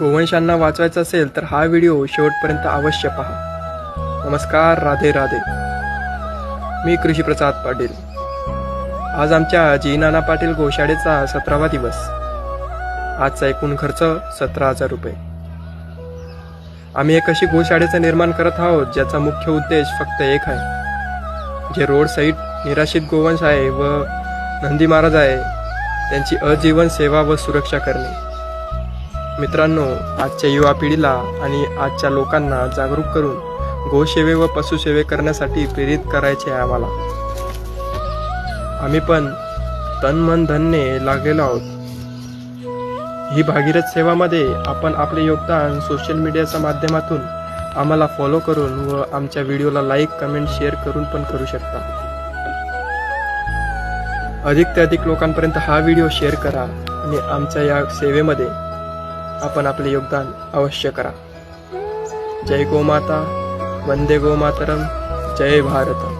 गोवंशांना वाचवायचा असेल तर हा व्हिडिओ शेवटपर्यंत अवश्य पहा. नमस्कार, राधे राधे. मी कृषी प्रसाद पाटील. आज आमच्या जी नाना पाटील गोशाळेचा 17वा दिवस. आजचा एकूण खर्च 17,000 रुपये. आम्ही एक अशी गोशाळेचं निर्माण करत आहोत ज्याचा मुख्य उद्देश फक्त एक आहे. जे रोड साईड निराशित गोवंश आहे व नंदी महाराज आहे त्यांची आजीवन सेवा व सुरक्षा करणे. मित्रांनो, आजच्या युवा पिढीला आणि आजच्या लोकांना जागरूक करून गोसेवे व पशुसेवे करण्यासाठी प्रेरित करायचे आहे आम्हाला. आम्ही पण तन मन धनने लागलेलो आहोत. ही भागीरथ सेवामध्ये आपण आपले योगदान सोशल मीडियाच्या माध्यमातून आम्हाला फॉलो करून व आमच्या व्हिडिओला लाईक, कमेंट, शेअर करून पण करू शकता. अधिक ते अधिक लोकांपर्यंत हा व्हिडिओ शेअर करा आणि आमच्या या सेवेमध्ये आपण आपले योगदान अवश्य करा. जय गोमाता, वंदे गोमातरम, जय भारत.